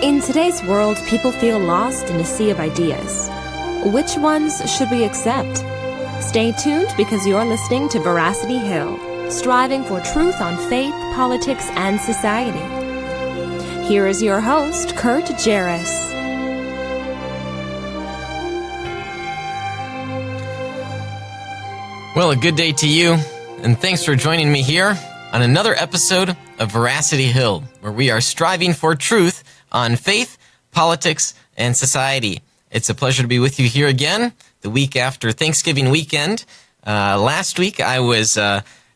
In today's world, people feel lost in a sea of ideas. Which ones should we accept? Stay tuned because you're listening to Veracity Hill, striving for truth on faith, politics, and society. Here is your host, Kurt Jarris. Well, a good day to you, and thanks for joining me here on another episode of Veracity Hill, where we are striving for truth on faith, politics, and society. It's a pleasure to be with you here again, the week after Thanksgiving weekend. Last week, I was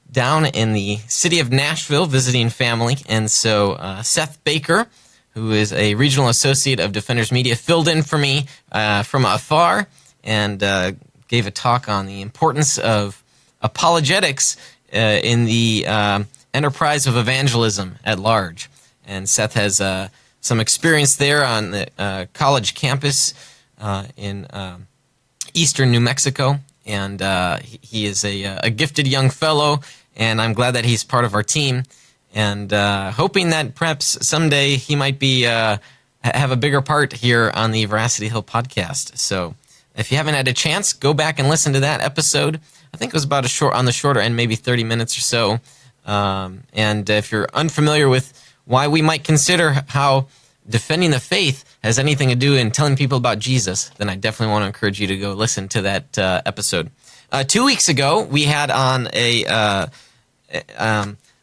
down in the city of Nashville visiting family, and so Seth Baker, who is a regional associate of Defenders Media, filled in for me from afar and gave a talk on the importance of apologetics in the enterprise of evangelism at large. And Seth has some experience there on the college campus in eastern New Mexico, and he is a gifted young fellow, and I'm glad that he's part of our team, and hoping that perhaps someday he might be have a bigger part here on the Veracity Hill podcast. So if you haven't had a chance, go back and listen to that episode. I think it was about on the shorter end, maybe 30 minutes or so. And if you're unfamiliar with why we might consider how defending the faith has anything to do in telling people about Jesus, then I definitely want to encourage you to go listen to that episode. 2 weeks ago, we had on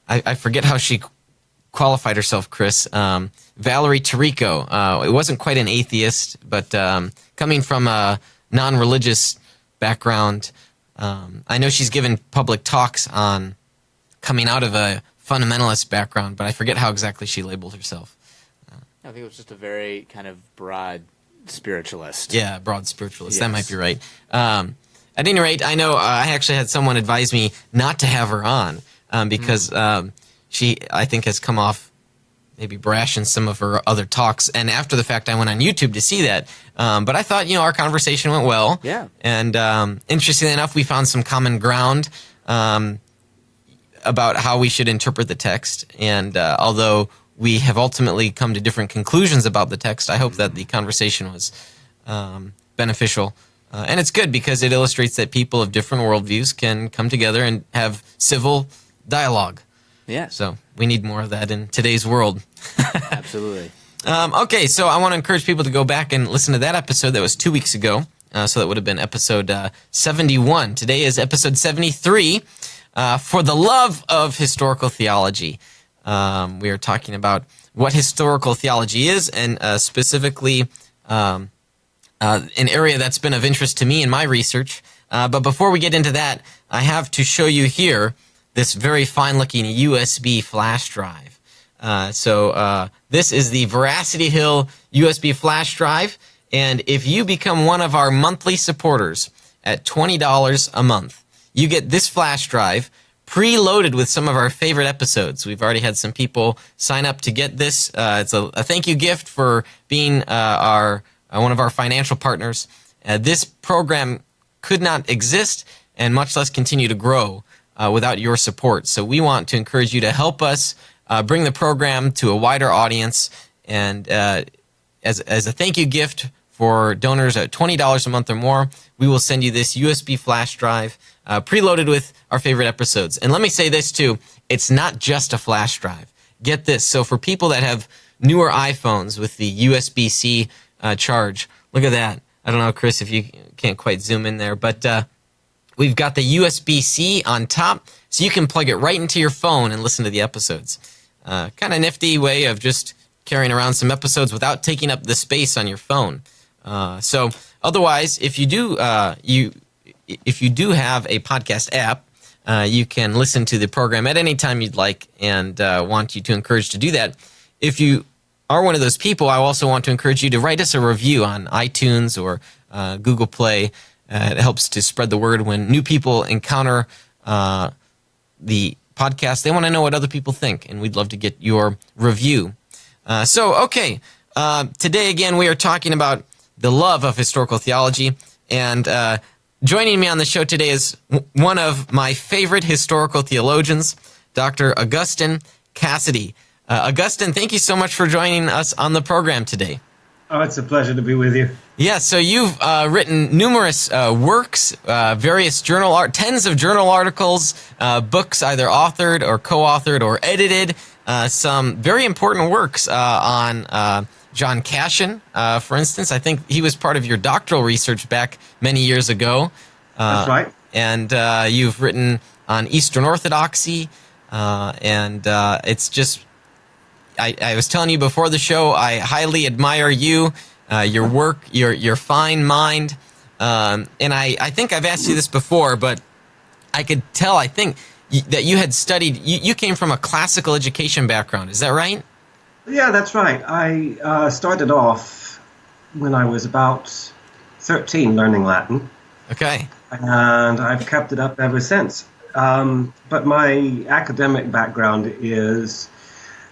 I forget how she qualified herself, Chris, Valerie Tirico. It wasn't quite an atheist, but coming from a non-religious background, I know she's given public talks on coming out of a fundamentalist background, but I forget how exactly she labeled herself. I think it was just a very kind of broad spiritualist. Yeah, broad spiritualist. Yes. That might be right. At any rate, I know I actually had someone advise me not to have her on because she, I think, has come off maybe brash in some of her other talks. And after the fact, I went on YouTube to see that. But I thought, our conversation went well. Yeah. And interestingly enough, we found some common ground about how we should interpret the text. And although we have ultimately come to different conclusions about the text, I hope that the conversation was beneficial. And it's good because it illustrates that people of different worldviews can come together and have civil dialogue. Yeah. So we need more of that in today's world. Absolutely. Okay, so I want to encourage people to go back and listen to that episode that was 2 weeks ago. So that would have been episode 71. Today is episode 73, For the Love of Historical Theology. We are talking about what historical theology is, and specifically an area that's been of interest to me in my research. But before we get into that, I have to show you here this very fine-looking USB flash drive. So this is the Veracity Hill USB flash drive, and if you become one of our monthly supporters at $20 a month, you get this flash drive preloaded with some of our favorite episodes. We've already had some people sign up to get this. It's a thank you gift for being one of our financial partners. This program could not exist and much less continue to grow without your support. So we want to encourage you to help us bring the program to a wider audience. And as a thank you gift for donors at $20 a month or more, we will send you this USB flash drive preloaded with our favorite episodes. And let me say this too, it's not just a flash drive. Get this, so for people that have newer iPhones with the USB-C charge, look at that. I don't know, Chris, if you can't quite zoom in there, but we've got the USB-C on top, so you can plug it right into your phone and listen to the episodes. Kind of nifty way of just carrying around some episodes without taking up the space on your phone. So otherwise, if you do if you do have a podcast app, you can listen to the program at any time you'd like, and want you to encourage to do that. If you are one of those people, I also want to encourage you to write us a review on iTunes or Google Play. It helps to spread the word when new people encounter the podcast. They want to know what other people think, and we'd love to get your review. Okay, today again we are talking about the love of historical theology, and joining me on the show today is one of my favorite historical theologians, Dr. Augustine Casiday. Augustine, thank you so much for joining us on the program today. Oh, it's a pleasure to be with you. Yeah, so you've written numerous works, various tens of journal articles, books either authored or co-authored or edited, some very important works on John Cassian, for instance. I think he was part of your doctoral research back many years ago. That's right. And you've written on Eastern Orthodoxy, and it's just... I was telling you before the show, I highly admire you, your work, your fine mind. And I think I've asked you this before, but I could tell, I think, that you had studied, you came from a classical education background. Is that right? Yeah, that's right. I started off when I was about 13 learning Latin. Okay. And I've kept it up ever since. But my academic background is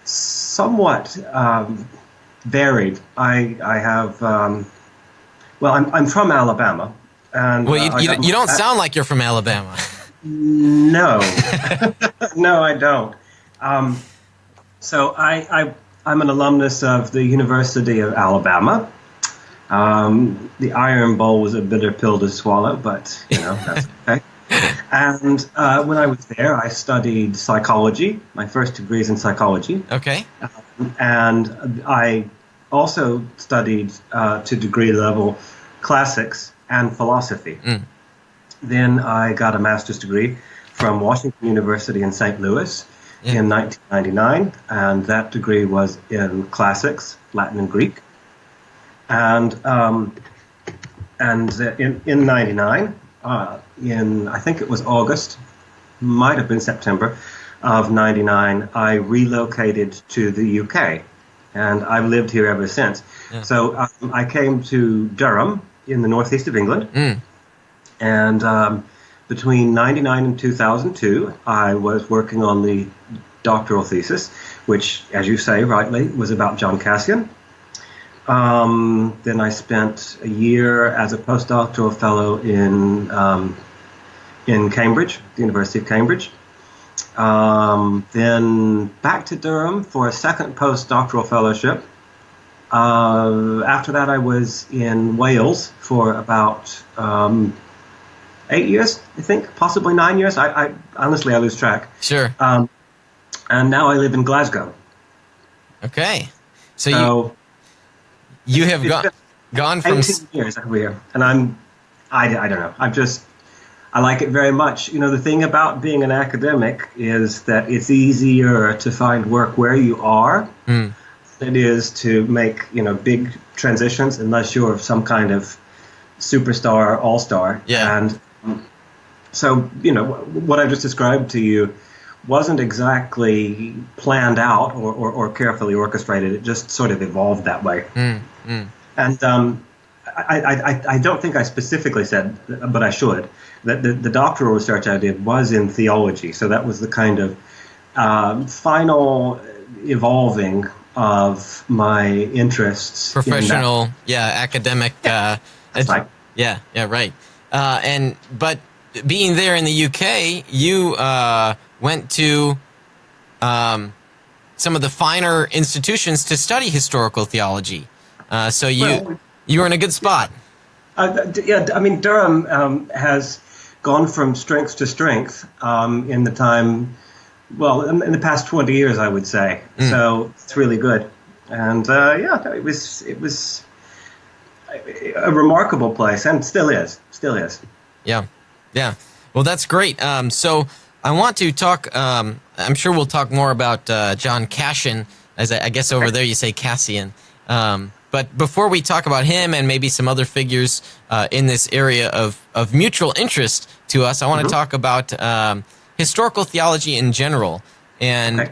somewhat varied. I have, I'm from Alabama. And, well, you don't sound like you're from Alabama. No. No, I don't. So I'm an alumnus of the University of Alabama. The Iron Bowl was a bitter pill to swallow, but, that's okay. And when I was there, I studied psychology. My first degree is in psychology. Okay. And I also studied, to degree level, classics and philosophy. Then I got a master's degree from Washington University in St. Louis in 1999, and that degree was in classics, Latin and Greek. And in 99, I think it was August, might have been September of 99, I relocated to the UK, and I've lived here ever since. Yeah. So I came to Durham in the northeast of England, and between 99 and 2002, I was working on the doctoral thesis, which, as you say rightly, was about John Cassian. Then I spent a year as a postdoctoral fellow in Cambridge, the University of Cambridge. Then back to Durham for a second postdoctoral fellowship. After that, I was in Wales for about 8 years, I think, possibly 9 years. I honestly, I lose track. Sure. And now I live in Glasgow. Okay. So you have gone from 18 years over here, and I don't know. I like it very much. The thing about being an academic is that it's easier to find work where you are than it is to make, big transitions unless you're some kind of superstar, all-star. Yeah. And so, what I just described to you wasn't exactly planned out or carefully orchestrated. It just sort of evolved that way. And I don't think I specifically said, but I should, that the doctoral research I did was in theology. So that was the kind of final evolving of my interests. Professional, academic. That's right. Yeah, right. But being there in the UK, you went to some of the finer institutions to study historical theology. So you were in a good spot. Durham has gone from strength to strength in the time, in the past 20 years, I would say. So it's really good. And it was a remarkable place, and still is. Yeah. Well, that's great. So I want to talk, I'm sure we'll talk more about John Cassian, as I guess over there you say Cassian. But before we talk about him and maybe some other figures in this area of mutual interest to us, I want to talk about historical theology in general. And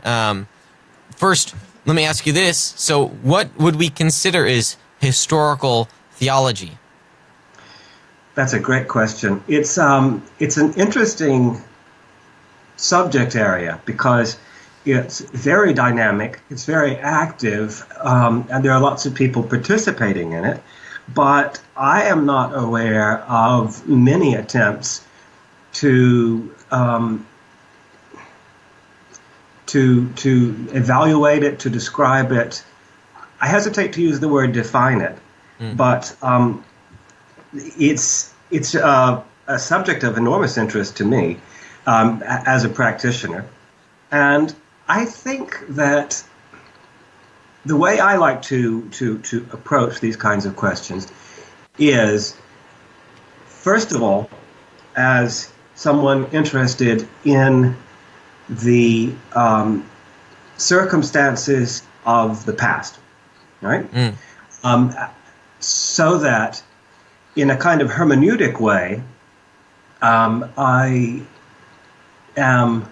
first, let me ask you this. So what would we consider is historical theology? That's a great question. It's an interesting subject area because it's very dynamic, it's very active, and there are lots of people participating in it. But I am not aware of many attempts to to evaluate it, to describe it. I hesitate to use the word define it, but it's a subject of enormous interest to me as a practitioner. And I think that the way I like to approach these kinds of questions is, first of all, as someone interested in the circumstances of the past, right? So that in a kind of hermeneutic way, I am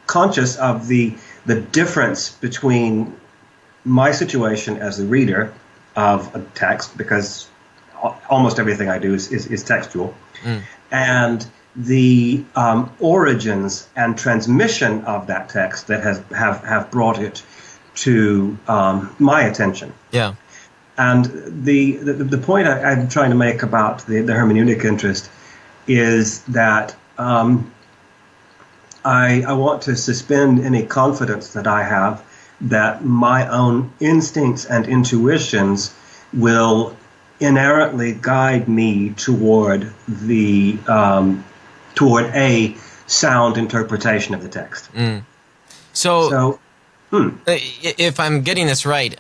conscious of the difference between my situation as the reader of a text, because almost everything I do is textual, and the origins and transmission of that text that have brought it to my attention. Yeah. And the point I'm trying to make about the hermeneutic interest is that I want to suspend any confidence that I have that my own instincts and intuitions will inerrantly guide me toward a sound interpretation of the text. So if I'm getting this right,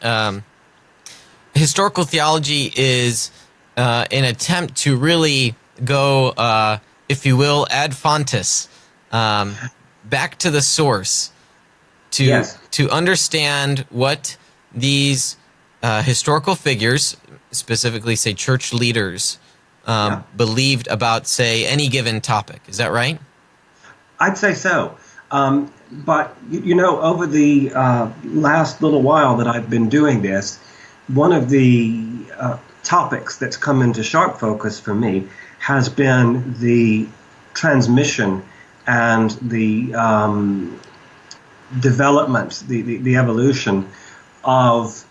historical theology is an attempt to really go, if you will, ad fontes, back to the source, to understand what these historical figures, specifically, say, church leaders, believed about, say, any given topic. Is that right? I'd say so. But, over the last little while that I've been doing this, one of the topics that's come into sharp focus for me has been the transmission and the development, the evolution of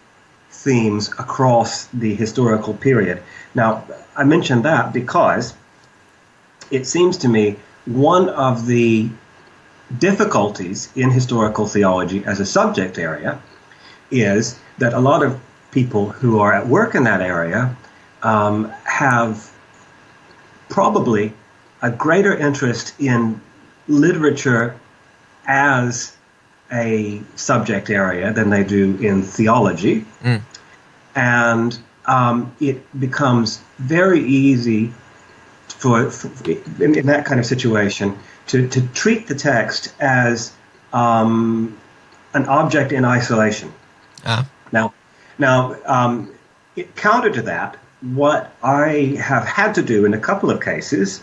themes across the historical period. Now, I mentioned that because it seems to me one of the difficulties in historical theology as a subject area is that a lot of people who are at work in that area have probably a greater interest in literature as a subject area than they do in theology. And it becomes very easy in that kind of situation to treat the text as an object in isolation. Now, counter to that, what I have had to do in a couple of cases,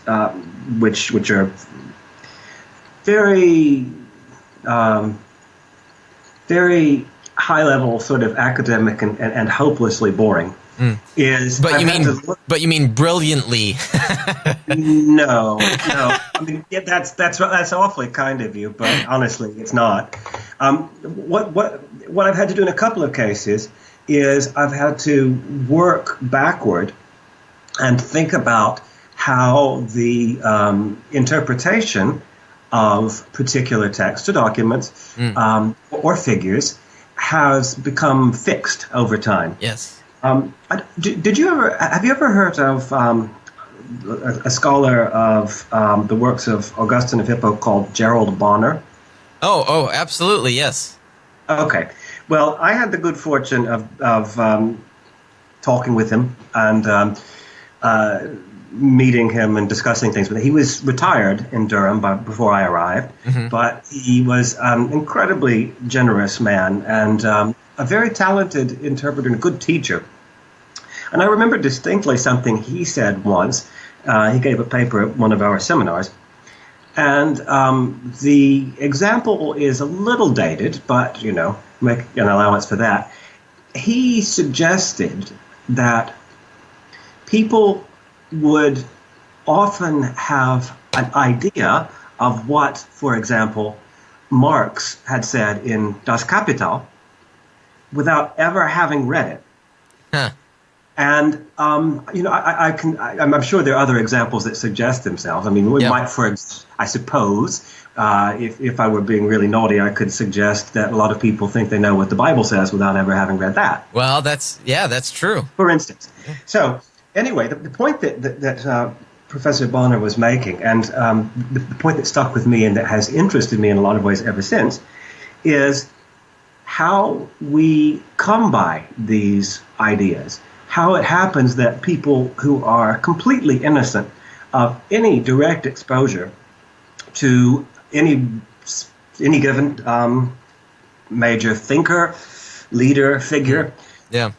which are very very high-level, sort of academic and hopelessly boring, is. But you mean brilliantly? No. I mean, that's awfully kind of you, but honestly, it's not. What I've had to do in a couple of cases is I've had to work backward and think about how the interpretation of particular text or documents or figures has become fixed over time. Yes. Have you ever heard of a scholar of the works of Augustine of Hippo called Gerald Bonner? Oh, absolutely, yes. Okay. Well, I had the good fortune of talking with him and meeting him and discussing things with him. He was retired in Durham before I arrived, but he was an incredibly generous man and a very talented interpreter and a good teacher. And I remember distinctly something he said once. He gave a paper at one of our seminars, and the example is a little dated, but, make an allowance for that. He suggested that people would often have an idea of what, for example, Marx had said in Das Kapital without ever having read it. Huh. And I'm sure there are other examples that suggest themselves. I mean, we might, I suppose, if I were being really naughty, I could suggest that a lot of people think they know what the Bible says without ever having read that. Well, that's true. For instance. So anyway, the point that Professor Bonner was making, and the point that stuck with me and that has interested me in a lot of ways ever since, is how we come by these ideas. How it happens that people who are completely innocent of any direct exposure to any given major thinker, leader, figure,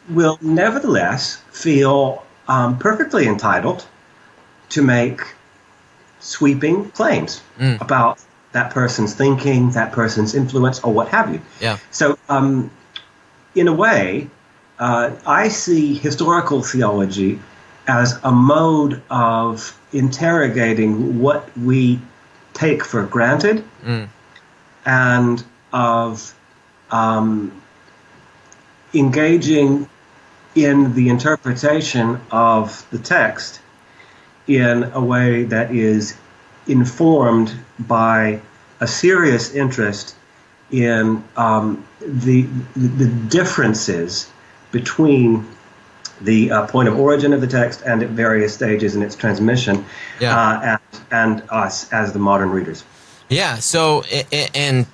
will nevertheless feel perfectly entitled to make sweeping claims about that person's thinking, that person's influence, or what have you. Yeah. So, in a way, I see historical theology as a mode of interrogating what we take for granted and of engaging in the interpretation of the text in a way that is informed by a serious interest in the differences between the point of origin of the text and at various stages in its transmission, and us as the modern readers. Yeah. So, and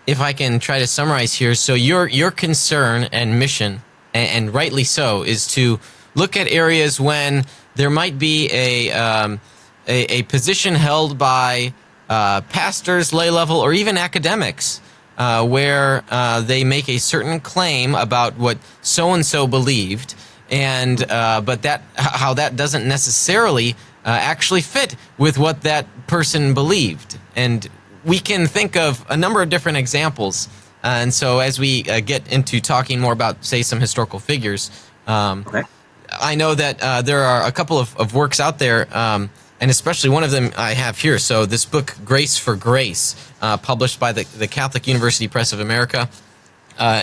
if I can try to summarize here, so your concern and mission, and rightly so, is to look at areas when there might be a position held by pastors, lay level, or even academics, where they make a certain claim about what so and so believed, and but how that doesn't necessarily actually fit with what that person believed. And we can think of a number of different examples. And so as we get into talking more about, say, some historical figures, I know that there are a couple of works out there, and especially one of them I have here. So this book, Grace for Grace, published by the Catholic University Press of America,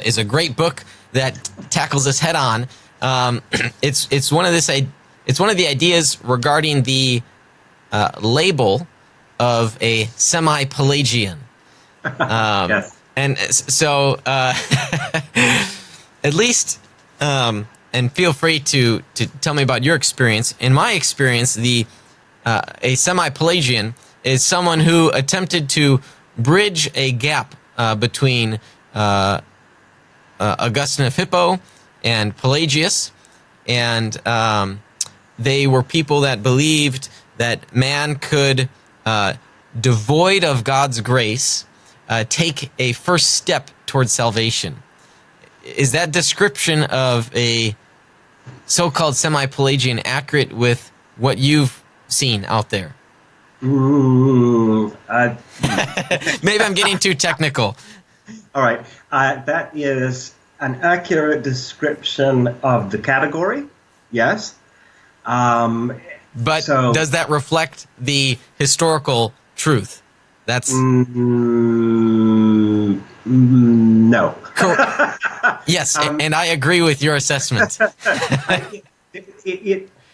is a great book that tackles this head on. It's one of the ideas regarding the label of a semi-Pelagian. Yes. And so, at least, and feel free to tell me about your experience. In my experience, a semi-Pelagian is someone who attempted to bridge a gap between Augustine of Hippo and Pelagius, and they were people that believed that man could, devoid of God's grace, take a first step towards salvation. Is that description of a so-called semi-Pelagian accurate with what you've seen out there? Maybe Maybe I'm getting too technical. All right. That is an accurate description of the category, yes. But does that reflect the historical truth? That's no. Yes, and I agree with your assessment.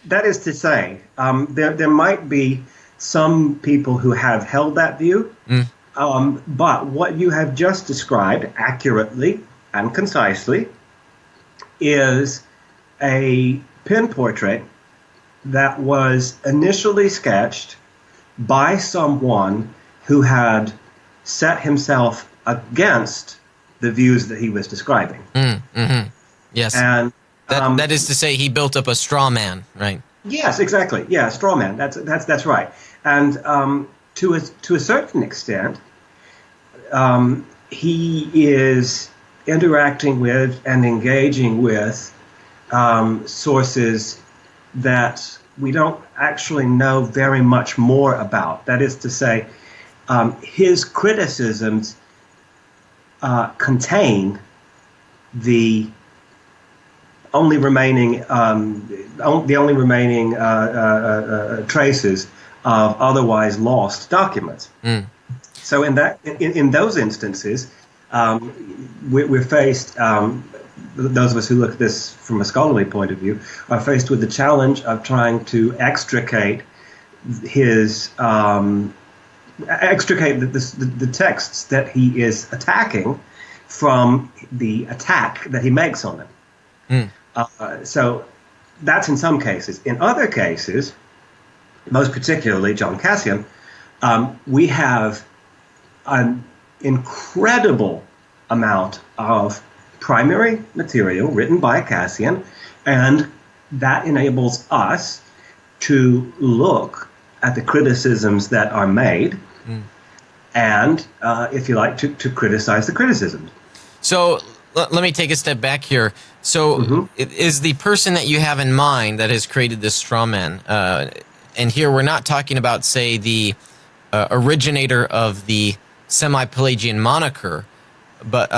That is to say, there might be some people who have held that view, but what you have just described accurately and concisely is a pen portrait that was initially sketched by someone who had set himself against the views that he was describing. Yes. And that is to say, he built up a straw man, right? Yes, exactly. Yeah, straw man. That's right. And to a certain extent, he is interacting with and engaging with sources that we don't actually know very much more about. That is to say, his criticisms contain the only remaining traces of otherwise lost documents. So in those instances, we're faced those of us who look at this from a scholarly point of view are faced with the challenge of trying to extricate the texts that he is attacking from the attack that he makes on them. So that's in some cases. In other cases, most particularly John Cassian, we have an incredible amount of primary material written by Cassian, and that enables us to look at the criticisms that are made and, if you like, to criticize the criticisms. So let me take a step back here. So is the person that you have in mind that has created this straw man, and here we're not talking about, say, the originator of the semi-Pelagian moniker, but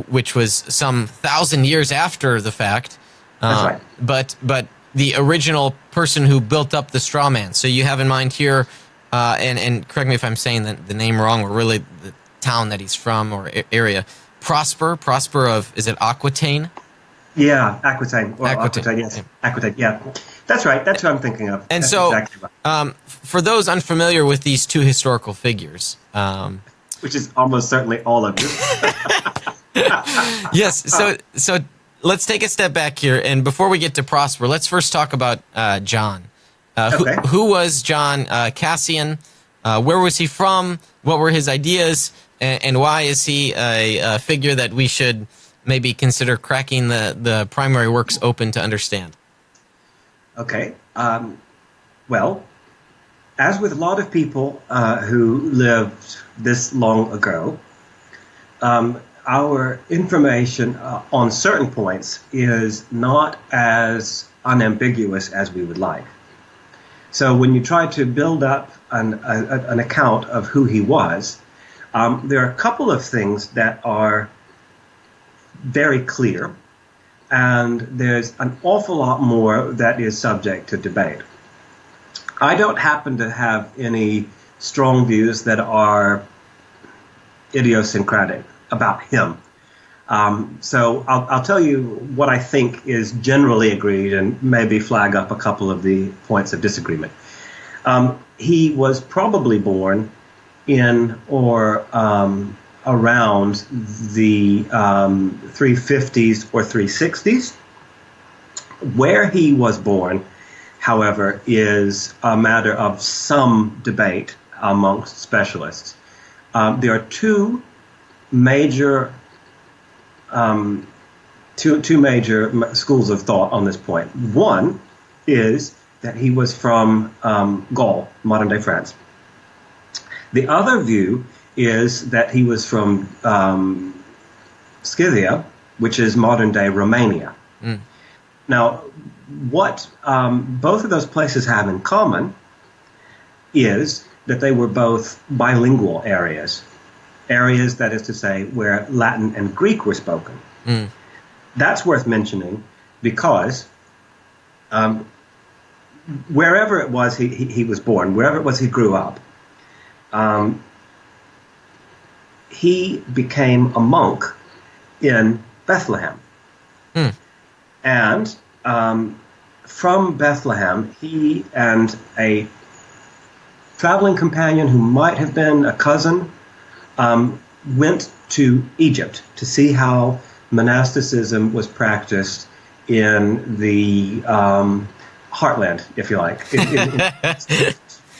which was some 1,000 years after the fact. That's right. But the original person who built up the straw man. So you have in mind here, and correct me if I'm saying the name wrong, or really the town that he's from or area. Prosper of, is it Aquitaine? Yeah, Aquitaine. Well, Aquitaine, yes. Yeah. Aquitaine, yeah. That's right. That's what I'm thinking of. And that's so, exactly right. For those unfamiliar with these two historical figures, which is almost certainly all of you. yes. So let's take a step back here, and before we get to Prosper, let's first talk about John. Okay. Who was John Cassian? Where was he from? What were his ideas? And why is he a figure that we should maybe consider cracking the primary works open to understand? Okay. Well, as with a lot of people who lived this long ago, our information on certain points is not as unambiguous as we would like. So when you try to build up an account of who he was, there are a couple of things that are very clear, and there's an awful lot more that is subject to debate. I don't happen to have any strong views that are idiosyncratic about him. So I'll tell you what I think is generally agreed and maybe flag up a couple of the points of disagreement. He was probably born in or around the 350s or 360s. Where he was born, however, is a matter of some debate amongst specialists. There are two major schools of thought on this point. One is that he was from Gaul, modern-day France. The other view is that he was from Scythia, which is modern-day Romania. Now, what both of those places have in common is that they were both bilingual areas, that is to say, where Latin and Greek were spoken. That's worth mentioning because wherever it was he was born, wherever it was he grew up, he became a monk in Bethlehem. And from Bethlehem, he and a traveling companion who might have been a cousin went to Egypt to see how monasticism was practiced in the heartland, if you like,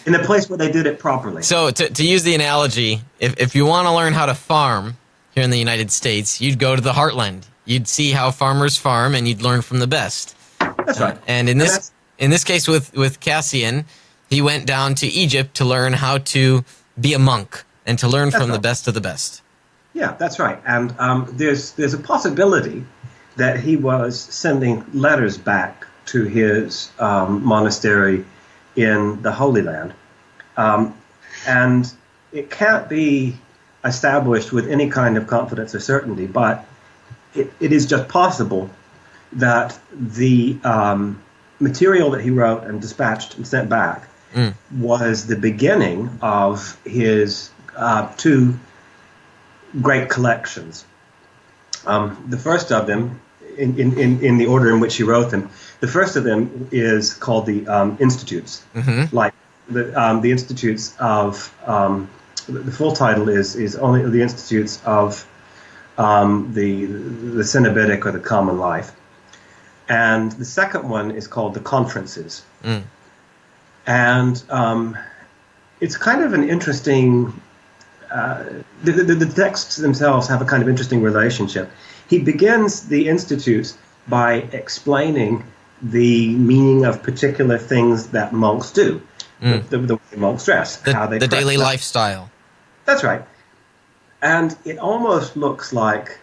in the place where they did it properly. So to use the analogy, if you want to learn how to farm here in the United States, you'd go to the heartland. You'd see how farmers farm, and you'd learn from the best. That's right. And in this case with Cassian, he went down to Egypt to learn how to be a monk and to learn from the best of the best. Yeah, that's right. And there's a possibility that he was sending letters back to his monastery in the Holy Land. And it can't be established with any kind of confidence or certainty, but it is just possible that the material that he wrote and dispatched and sent back was the beginning of his two great collections. The first of them in the order in which he wrote them. The first of them is called the Institutes, like the Institutes of. The full title is only the Institutes of the Cenobitic or the Common Life, and the second one is called the Conferences, and it's kind of an interesting. The texts themselves have a kind of interesting relationship. He begins the Institutes by explaining the meaning of particular things that monks do, the way monks dress, how they the daily dress. lifestyle. That's right. And it almost looks like,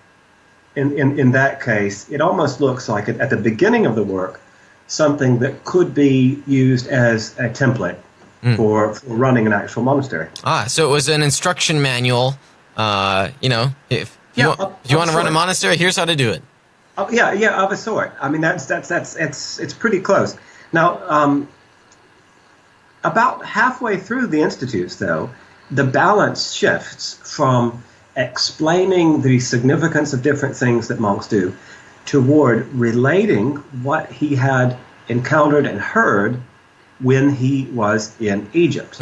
in that case, it almost looks like at the beginning of the work, something that could be used as a template for running an actual monastery. So it was an instruction manual. If you want to run a monastery, here's how to do it. Yeah, of a sort. I mean, it's pretty close. Now, about halfway through the Institutes, though, the balance shifts from explaining the significance of different things that monks do toward relating what he had encountered and heard when he was in Egypt.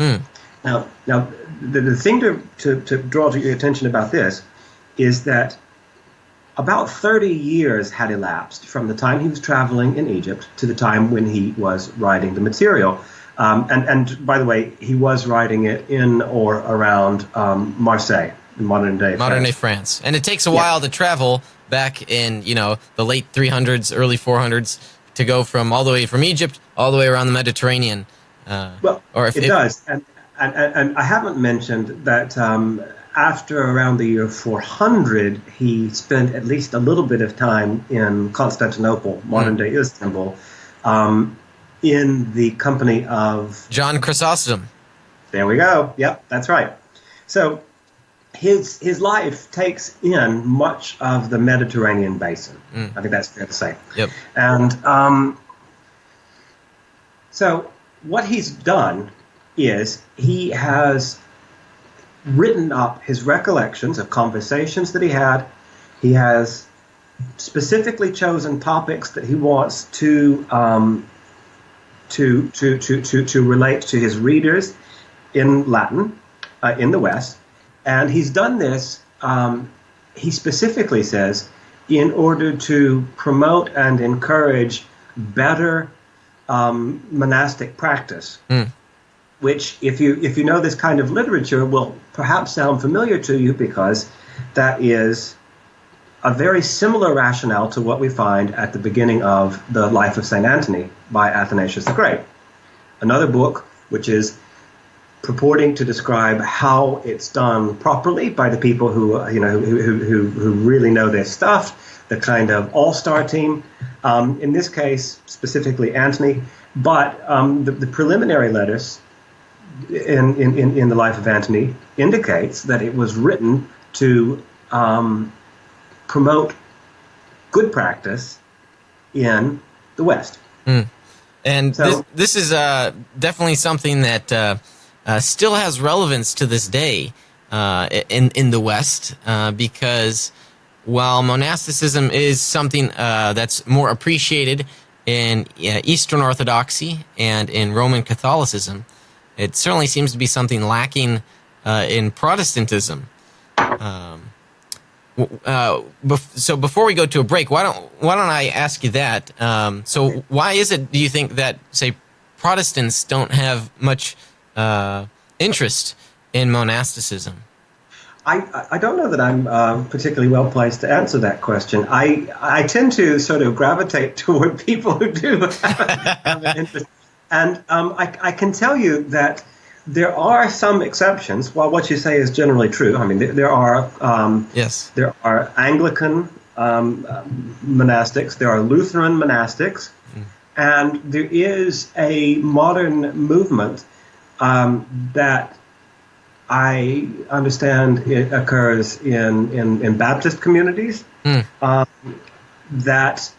Now, the thing to draw to your attention about this is that about 30 years had elapsed from the time he was traveling in Egypt to the time when he was writing the material. And by the way, he was writing it in or around Marseille, in modern-day France. And it takes a while to travel back in, the late 300s, early 400s, to go all the way from Egypt all the way around the Mediterranean. It does. And I haven't mentioned that after around the year 400, he spent at least a little bit of time in Constantinople, modern-day Istanbul, in the company of John Chrysostom. There we go. Yep, that's right. So his life takes in much of the Mediterranean basin. I think that's fair to say. Yep. And so what he's done is he has written up his recollections of conversations that he had. He has specifically chosen topics that he wants to relate to his readers in Latin in the West. And he's done this, he specifically says, in order to promote and encourage better monastic practice, which, if you know this kind of literature, will perhaps sound familiar to you because that is a very similar rationale to what we find at the beginning of the Life of St. Anthony by Athanasius the Great. Another book which is purporting to describe how it's done properly by the people who really know their stuff, the kind of all-star team. In this case, specifically Anthony, but the preliminary letters in the Life of Anthony indicates that it was written to promote good practice in the West. And so, this is definitely something that still has relevance to this day in the West, because while monasticism is something that's more appreciated in Eastern Orthodoxy and in Roman Catholicism, it certainly seems to be something lacking in Protestantism. So before we go to a break, why don't I ask you that? So why is it, do you think, that, say, Protestants don't have much interest in monasticism? I don't know that I'm particularly well placed to answer that question. I tend to sort of gravitate toward people who do have an interest. And I can tell you that there are some exceptions. While what you say is generally true, I mean, there are there are Anglican monastics, there are Lutheran monastics, and there is a modern movement that I understand it occurs in Baptist communities. That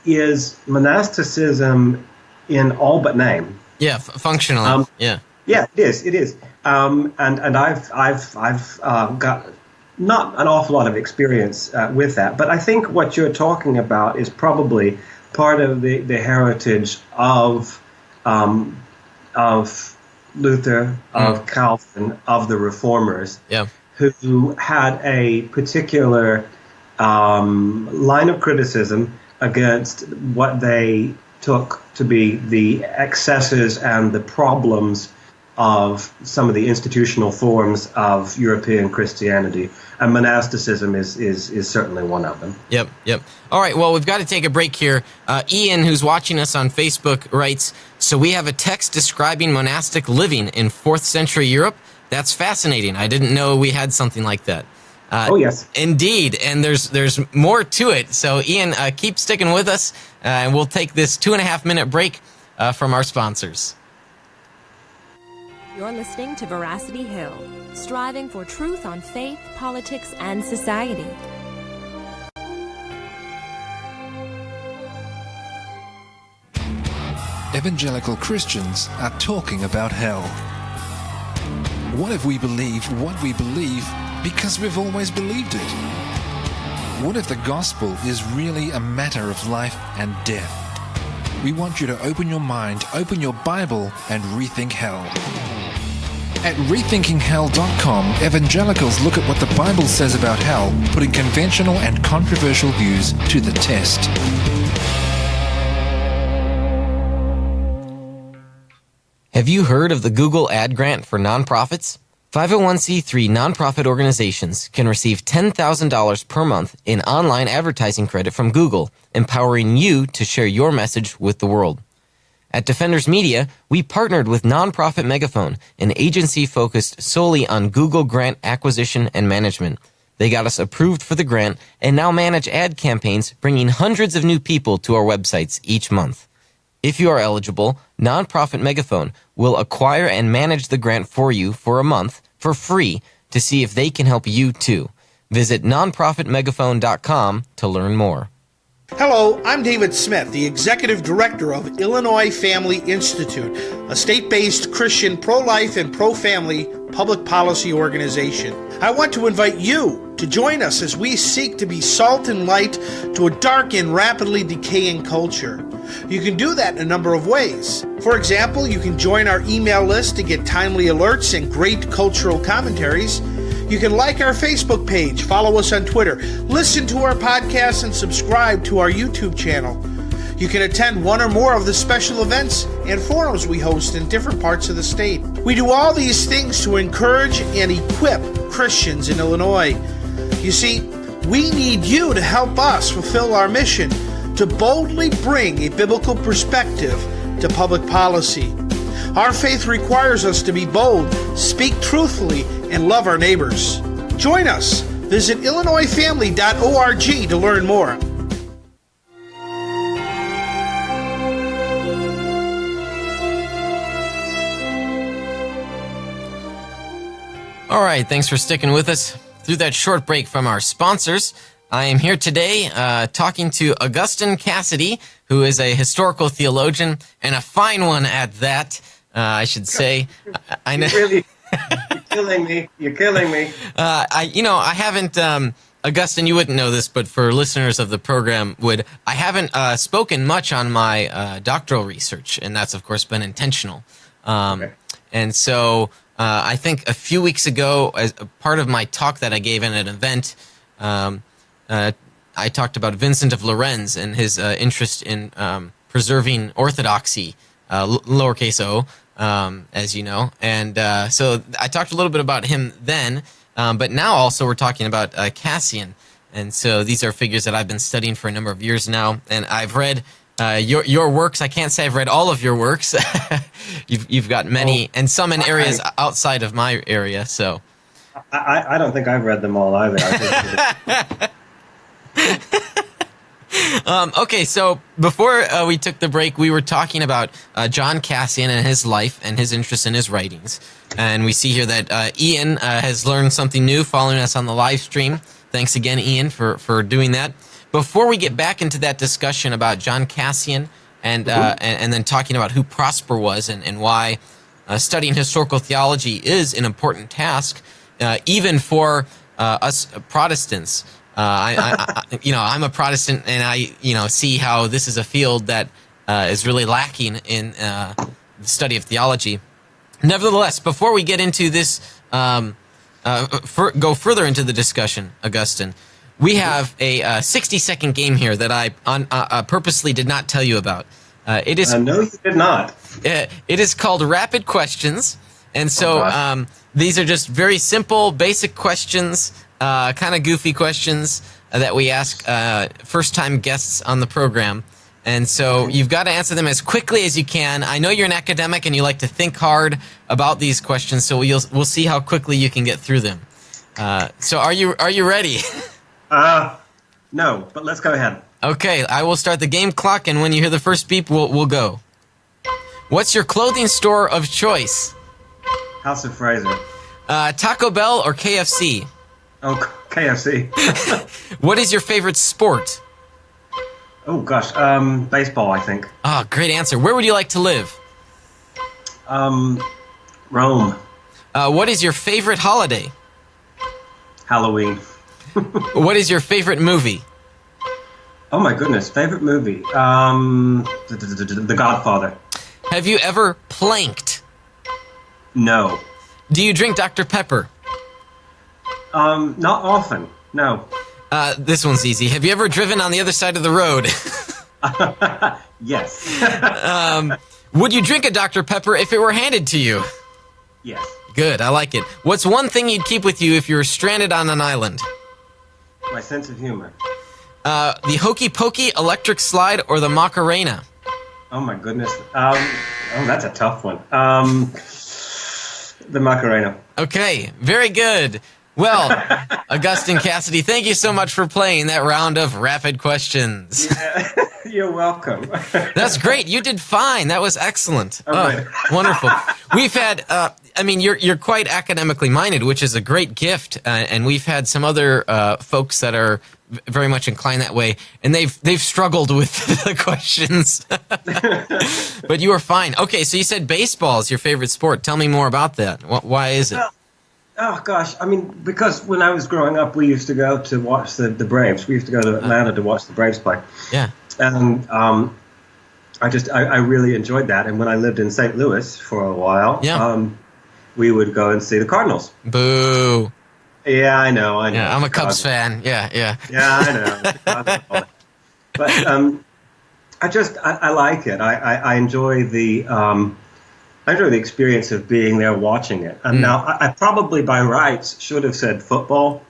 is monasticism in all but name. Yeah, functionally. Yeah, it is. And I've got not an awful lot of experience with that. But I think what you're talking about is probably part of the heritage of Luther, of Calvin, of the Reformers, who had a particular line of criticism against what they took to be the excesses and the problems of some of the institutional forms of European Christianity, and monasticism is certainly one of them. Yep. All right, well, we've got to take a break here. Ian, who's watching us on Facebook, writes, so we have a text describing monastic living in 4th century Europe? That's fascinating. I didn't know we had something like that. Oh, yes. Indeed, and there's more to it. So, Ian, keep sticking with us, and we'll take this 2.5-minute break from our sponsors. You're listening to Veracity Hill, striving for truth on faith, politics, and society. Evangelical Christians are talking about hell. What if we believe what we believe because we've always believed it? What if the gospel is really a matter of life and death? We want you to open your mind, open your Bible, and rethink hell. At rethinkinghell.com, evangelicals look at what the Bible says about hell, putting conventional and controversial views to the test. Have you heard of the Google Ad Grant for nonprofits? 501c3 nonprofit organizations can receive $10,000 per month in online advertising credit from Google, empowering you to share your message with the world. At Defenders Media, we partnered with Nonprofit Megaphone, an agency focused solely on Google grant acquisition and management. They got us approved for the grant and now manage ad campaigns, bringing hundreds of new people to our websites each month. If you are eligible, Nonprofit Megaphone will acquire and manage the grant for you for a month for free to see if they can help you too. Visit nonprofitmegaphone.com to learn more. Hello, I'm David Smith, the Executive Director of Illinois Family Institute, a state-based Christian pro-life and pro-family public policy organization. I want to invite you to join us as we seek to be salt and light to a dark and rapidly decaying culture. You can do that in a number of ways. For example, you can join our email list to get timely alerts and great cultural commentaries. You can like our Facebook page, follow us on Twitter, listen to our podcasts, and subscribe to our YouTube channel. You can attend one or more of the special events and forums we host in different parts of the state. We do all these things to encourage and equip Christians in Illinois. You see, we need you to help us fulfill our mission to boldly bring a biblical perspective to public policy. Our faith requires us to be bold, speak truthfully, and love our neighbors. Join us. Visit illinoisfamily.org to learn more. All right, thanks for sticking with us through that short break from our sponsors. I am here today talking to Augustine Casiday, who is a historical theologian, and a fine one at that, I should say. I know. You're killing me. You're killing me. I haven't, Augustine, you wouldn't know this, but for listeners of the program I haven't spoken much on my doctoral research, and that's, of course, been intentional. Okay. And so I think a few weeks ago, as a part of my talk that I gave in an event, I talked about Vincent of Lorenz and his interest in preserving orthodoxy, lowercase o, as you know. And so I talked a little bit about him then, but now also we're talking about Cassian. And so these are figures that I've been studying for a number of years now. And I've read your works. I can't say I've read all of your works. You've got many, and some in areas outside of my area. So I don't think I've read them all either. Okay, so before we took the break, we were talking about John Cassian and his life and his interest in his writings. And we see here that Ian has learned something new following us on the live stream. Thanks again, Ian, for doing that. Before we get back into that discussion about John Cassian and then talking about who Prosper was and why studying historical theology is an important task, even for us Protestants. I'm a Protestant, and I see how this is a field that is really lacking in the study of theology. Nevertheless, before we get into this, go further into the discussion, Augustine, we have a 60-second game here that I purposely did not tell you about. It is no, you did not. It is called Rapid Questions, and so these are just very simple, basic questions, kind of goofy questions that we ask first-time guests on the program. And so you've got to answer them as quickly as you can. I know you're an academic and you like to think hard about these questions, so we'll see how quickly you can get through them. So are you ready? No, but let's go ahead. Okay, I will start the game clock, and when you hear the first beep, we'll go. What's your clothing store of choice? House of Fraser. Taco Bell or KFC? Oh, KFC. What is your favorite sport? Oh, gosh. Baseball, I think. Oh, great answer. Where would you like to live? Rome. What is your favorite holiday? Halloween. What is your favorite movie? Oh, my goodness. Favorite movie? The Godfather. Have you ever planked? No. Do you drink Dr. Pepper? Not often. No. This one's easy. Have you ever driven on the other side of the road? Yes. Would you drink a Dr. Pepper if it were handed to you? Yes. Good, I like it. What's one thing you'd keep with you if you were stranded on an island? My sense of humor. The Hokey Pokey, electric slide, or the Macarena? Oh, my goodness. That's a tough one. The Macarena. Okay, very good. Well, Augustine Casiday, thank you so much for playing that round of rapid questions. Yeah, you're welcome. That's great. You did fine. That was excellent. Right. Wonderful. We've had, you're quite academically minded, which is a great gift. And we've had some other folks that are very much inclined that way, and they've struggled with the questions. But you were fine. Okay, so you said baseball is your favorite sport. Tell me more about that. Why is it? Oh, gosh. Because when I was growing up, we used to go to watch the Braves. We used to go to Atlanta to watch the Braves play. Yeah. And I really enjoyed that. And when I lived in St. Louis for a while, we would go and see the Cardinals. Boo. Yeah, I know. Yeah, I'm a Cubs fan. Yeah. Yeah, I know. But I like it. I enjoy the experience of being there watching it. And now, I probably by rights should have said football,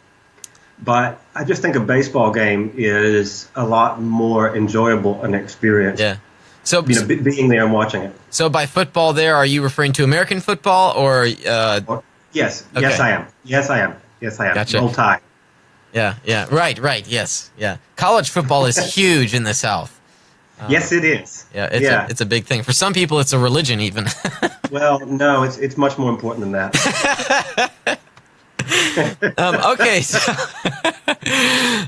but I just think a baseball game is a lot more enjoyable an experience. Yeah. So being there and watching it. So by football, there are you referring to American football or? Yes. Okay. Yes, I am. Gotcha. Roll Tide. Yeah. Right. Yes. Yeah. College football is huge in the South. Yes, it is. Yeah, it's a big thing. For some people, it's a religion even. Well, no, it's much more important than that. Okay. So,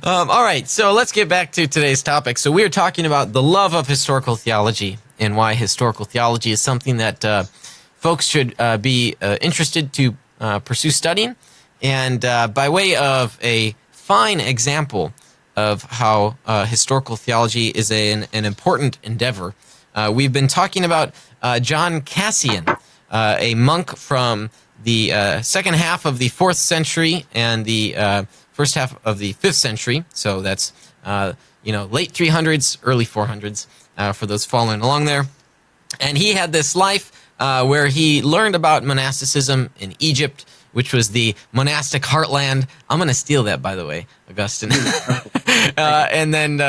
all right. So let's get back to today's topic. So we are talking about the love of historical theology and why historical theology is something that folks should be interested to pursue studying. And by way of a fine example of how historical theology is an important endeavor, we've been talking about John Cassian, a monk from the second half of the 4th century and the first half of the 5th century. So that's late 300s, early 400s for those following along there. And he had this life where he learned about monasticism in Egypt, which was the monastic heartland. I'm going to steal that, by the way, Augustine. And then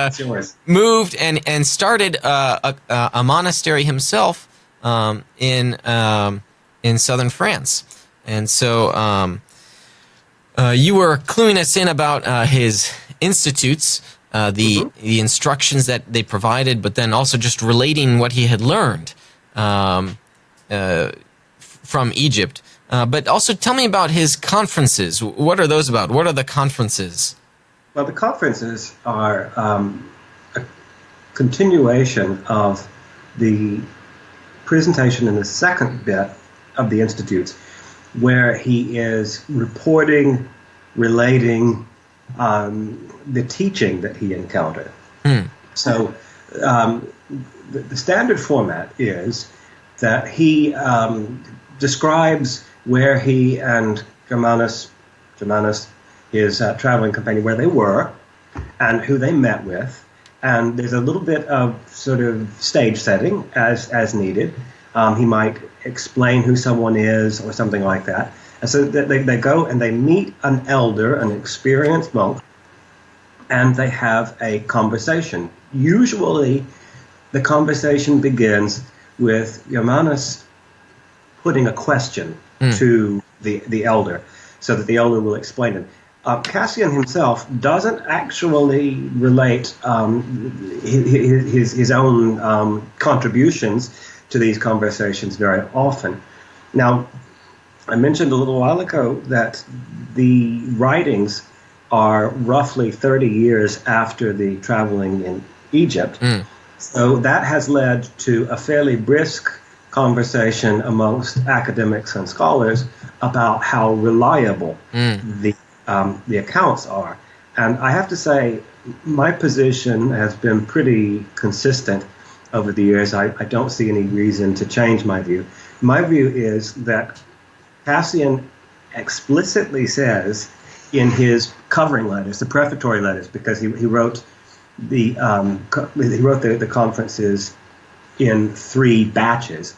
moved and started a monastery himself in southern France. And so you were cluing us in about his institutes, the instructions that they provided, but then also just relating what he had learned from Egypt. But also tell me about his conferences. What are those about? What are the conferences? Well, the conferences are a continuation of the presentation in the second bit of the Institutes, where he is reporting relating the teaching that he encountered. So the standard format is that he describes where he and Germanus, his traveling companion, where they were and who they met with. And there's a little bit of sort of stage setting as needed. He might explain who someone is or something like that. And so they go and they meet an elder, an experienced monk, and they have a conversation. Usually the conversation begins with Germanus putting a question to the elder so that the elder will explain it. Cassian himself doesn't actually relate his own contributions to these conversations very often. Now, I mentioned a little while ago that the writings are roughly 30 years after the traveling in Egypt. So that has led to a fairly brisk conversation amongst academics and scholars about how reliable the accounts are. And I have to say, my position has been pretty consistent over the years. I don't see any reason to change my view. My view is that Cassian explicitly says in his covering letters, the prefatory letters, because he wrote the conferences in 3 batches.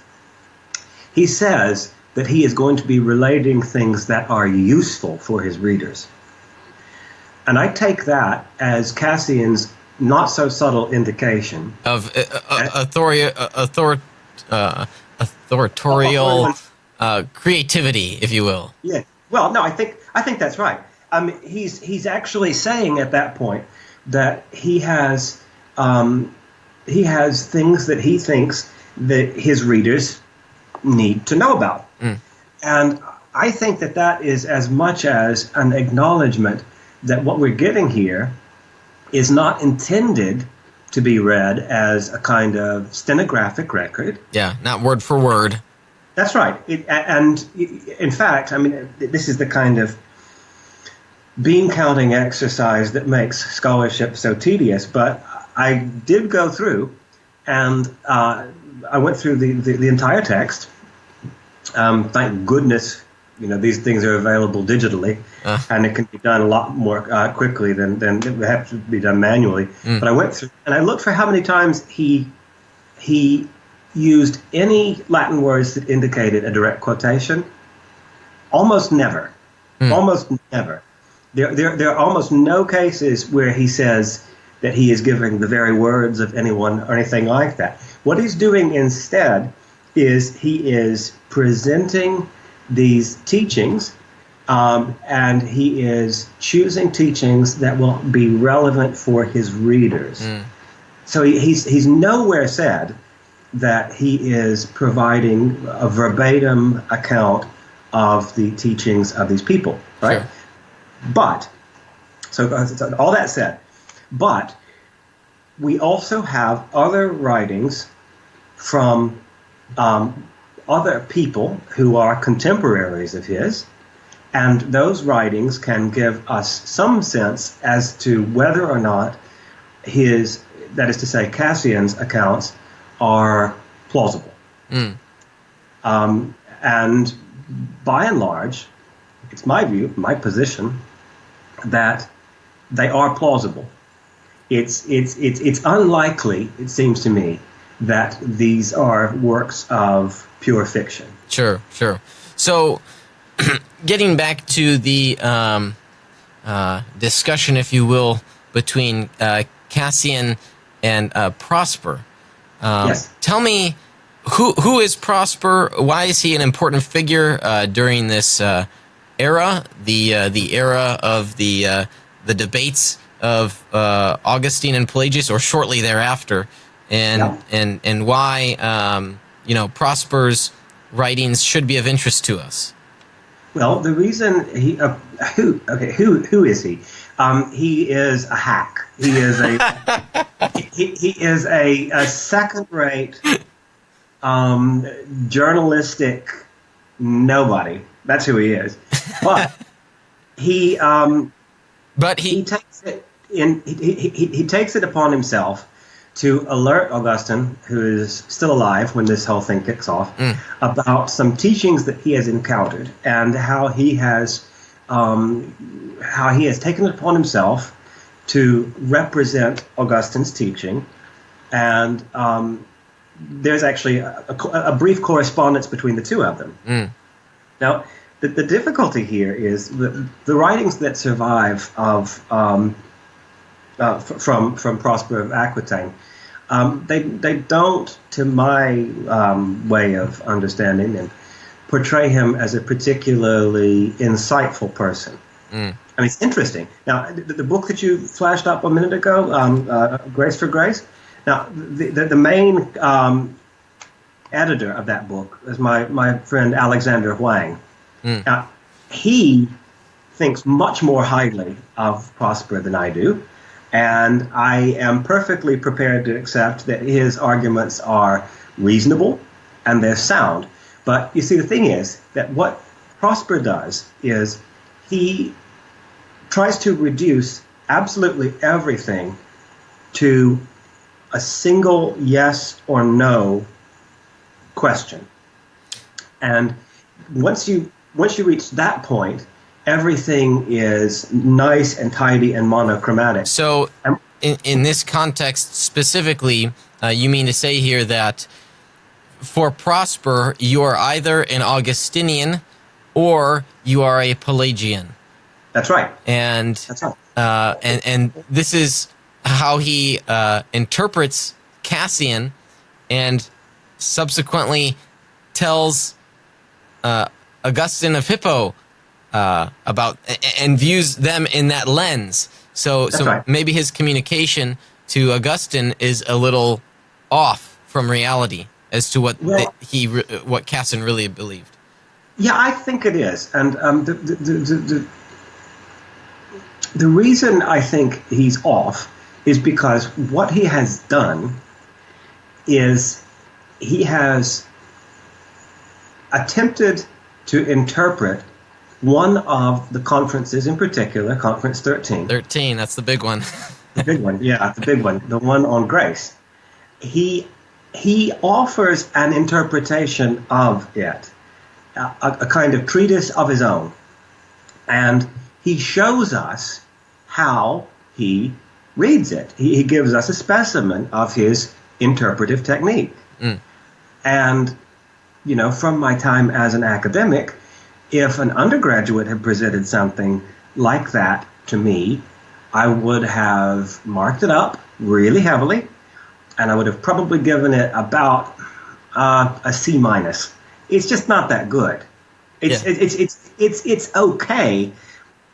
He says that he is going to be relating things that are useful for his readers. And I take that as Cassian's not so subtle indication of authorial creativity, if you will. Yeah. Well, no, I think that's right. I mean, he's actually saying at that point that he has things that he thinks that his readers need to know about. And I think that is as much as an acknowledgement that what we're getting here is not intended to be read as a kind of stenographic record. Yeah, not word for word. That's right. And in fact, I mean, this is the kind of bean counting exercise that makes scholarship so tedious. But I did go through, and I went through the entire text. Thank goodness, these things are available digitally, and it can be done a lot more quickly than it would have to be done manually. But I went through, and I looked for how many times he used any Latin words that indicated a direct quotation. Almost never. Almost never. There are almost no cases where he says that he is giving the very words of anyone or anything like that. What he's doing instead is he is presenting these teachings, and he is choosing teachings that will be relevant for his readers. So he's nowhere said that he is providing a verbatim account of the teachings of these people, right? Sure. But, so all that said, but we also have other writings from other people who are contemporaries of his, and those writings can give us some sense as to whether or not his, that is to say, Cassian's accounts are plausible. And by and large, it's my view, my position, that they are plausible. It's unlikely, it seems to me, that these are works of pure fiction. Sure. So, getting back to the discussion, if you will, between Cassian and Prosper. Yes. Tell me, who is Prosper? Why is he an important figure during this era, the era of the debates of Augustine and Pelagius, or shortly thereafter, and why Prosper's writings should be of interest to us? Well, the reason who is he? He is a hack. He is he is a second-rate journalistic nobody. That's who he is. But he But he takes it in. He takes it upon himself to alert Augustine, who is still alive when this whole thing kicks off, about some teachings that he has encountered and how he has taken it upon himself to represent Augustine's teaching, and there's actually a brief correspondence between the two of them. Now, the difficulty here is that the writings that survive from Prosper of Aquitaine, they don't, to my way of understanding them, portray him as a particularly insightful person. I mean, it's interesting. Now, the book that you flashed up a minute ago, Grace for Grace, now, the main editor of that book is my friend Alexander Huang. Now, he thinks much more highly of Prosper than I do, and I am perfectly prepared to accept that his arguments are reasonable and they're sound. But you see, the thing is that what Prosper does is he tries to reduce absolutely everything to a single yes or no question. And once you reach that point, everything is nice and tidy and monochromatic. So in this context specifically, you mean to say here that for Prosper, you are either an Augustinian or you are a Pelagian. That's right. And That's right. And this is how he interprets Cassian, and subsequently tells Augustine of Hippo about and views them in that lens. So right. Maybe his communication to Augustine is a little off from reality as to what what Cassian really believed. Yeah, I think it is, and the reason I think he's off is because what he has done is he has attempted to interpret one of the conferences in particular, Conference 13. 13, that's the big one. The big one, yeah, the big one, the one on grace. He offers an interpretation of it, a kind of treatise of his own, and he shows us how he reads it. He gives us a specimen of his interpretive technique. And, you know, from my time as an academic, if an undergraduate had presented something like that to me, I would have marked it up really heavily, and I would have probably given it about a C-. It's just not that good. It's okay,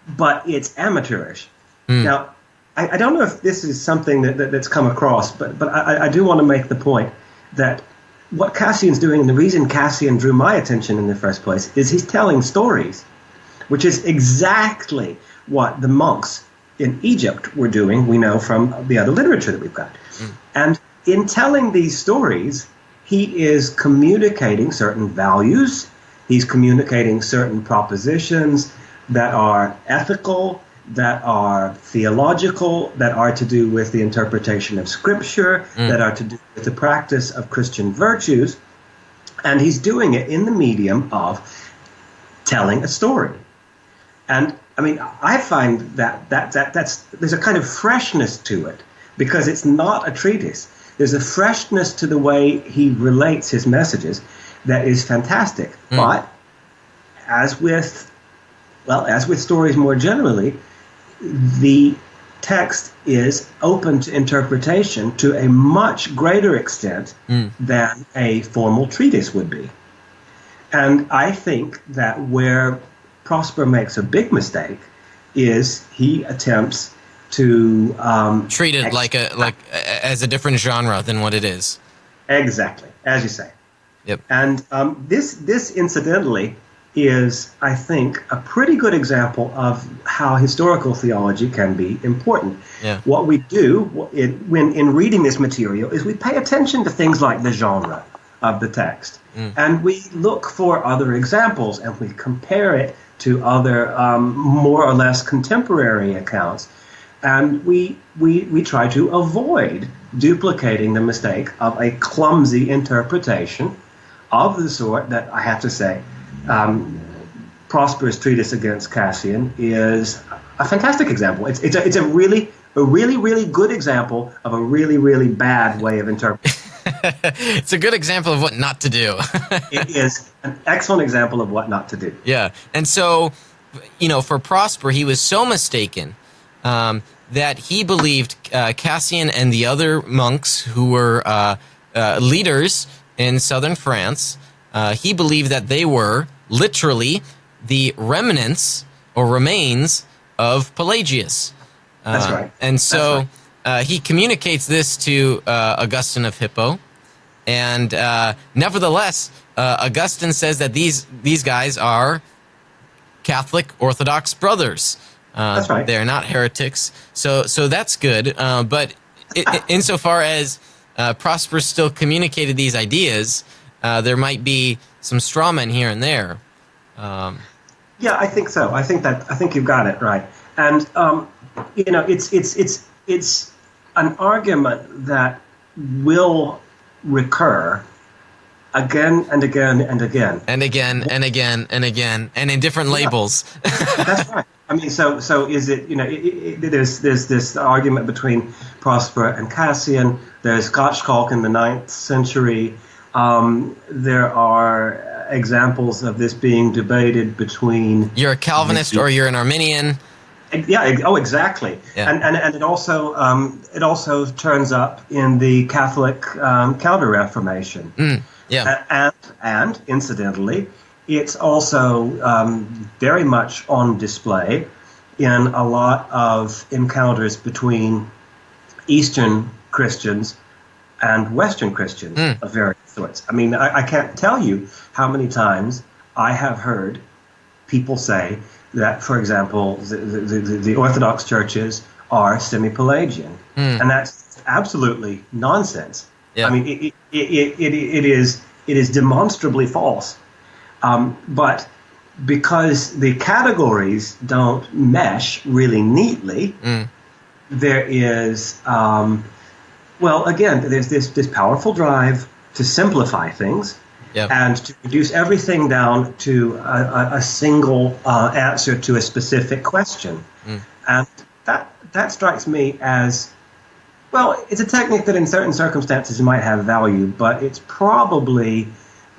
but it's amateurish. Now, I don't know if this is something that's come across, but I do want to make the point that what Cassian's doing, and the reason Cassian drew my attention in the first place, is he's telling stories, which is exactly what the monks in Egypt were doing, we know from the other literature that we've got. And in telling these stories, he is communicating certain values, he's communicating certain propositions that are ethical, that are theological, that are to do with the interpretation of Scripture, that are to do with the practice of Christian virtues, and he's doing it in the medium of telling a story. And I mean, I find that's there's a kind of freshness to it, because it's not a treatise. There's a freshness to the way he relates his messages that is fantastic. But as with stories more generally, the text is open to interpretation to a much greater extent than a formal treatise would be. And I think that where Prosper makes a big mistake is he attempts to treat it like as a different genre than what it is. Exactly, as you say. Yep. And this incidentally is, I think, a pretty good example of how historical theology can be important. Yeah. What we do when in reading this material is we pay attention to things like the genre. of the text. And we look for other examples, and we compare it to other more or less contemporary accounts. And we try to avoid duplicating the mistake of a clumsy interpretation of the sort that, I have to say, Prosper's treatise against Cassian is a fantastic example. It's a really good example of a really bad way of interpreting. It's a good example of what not to do. It is an excellent example of what not to do. Yeah. And so, for Prosper, he was so mistaken that he believed Cassian and the other monks who were leaders in southern France, he believed that they were literally the remnants or remains of Pelagius. That's right. And so he communicates this to Augustine of Hippo. And nevertheless, Augustine says that these guys are Catholic Orthodox brothers. That's right. They're not heretics. So that's good. But insofar as Prosper still communicated these ideas, there might be some strawmen here and there. Yeah, I think so. I think you've got it right. And it's an argument that will recur again and again and again. And again and again and again, and in different labels. That's right. I mean, so is it? There's this argument between Prosper and Cassian. There's Gottschalk in the 9th century. There are examples of this being debated between. You're a Calvinist or you're an Arminian. Yeah. Oh, exactly. Yeah. And it also turns up in the Catholic Counter-Reformation. Yeah. And incidentally, it's also very much on display in a lot of encounters between Eastern Christians and Western Christians of various sorts. I mean, I can't tell you how many times I have heard people say that, for example, the Orthodox churches are semi-Pelagian, and that's absolutely nonsense. Yeah. I mean, it is demonstrably false. But because the categories don't mesh really neatly, there is, there's this powerful drive to simplify things. Yep. And to reduce everything down to a single answer to a specific question. And that strikes me as, well, it's a technique that in certain circumstances might have value, but it's probably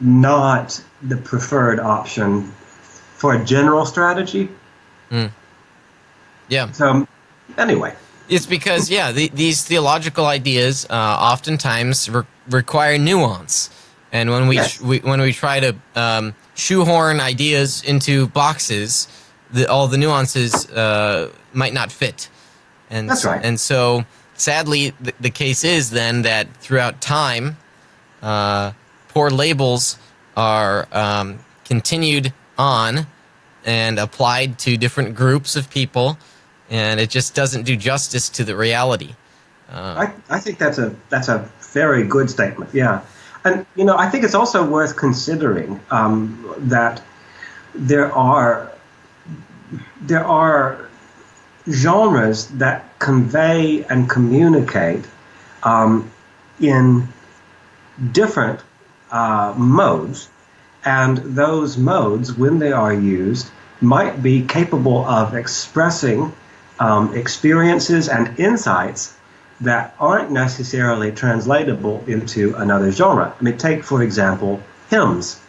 not the preferred option for a general strategy. Yeah. So, anyway. It's because, these theological ideas oftentimes require nuance. And when we try to shoehorn ideas into boxes, all the nuances might not fit. And that's right. And so, sadly, the case is then that throughout time, poor labels are continued on and applied to different groups of people, and it just doesn't do justice to the reality. I think that's a very good statement. Yeah. And, I think it's also worth considering that there are genres that convey and communicate in different modes, and those modes, when they are used, might be capable of expressing experiences and insights that aren't necessarily translatable into another genre. I mean, take, for example, hymns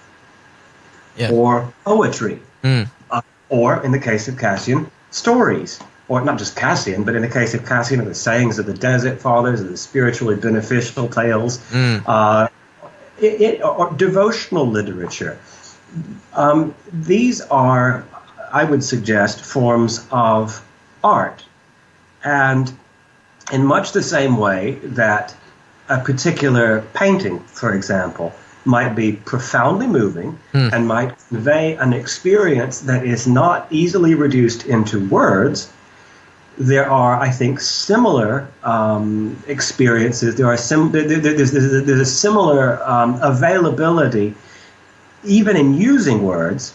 or poetry, or, in the case of Cassian, stories. Or not just Cassian, but in the case of Cassian, the sayings of the Desert Fathers, or the spiritually beneficial tales, or devotional literature. These are, I would suggest, forms of art. And in much the same way that a particular painting, for example, might be profoundly moving and might convey an experience that is not easily reduced into words, there are, I think, similar experiences. There's a similar availability, even in using words,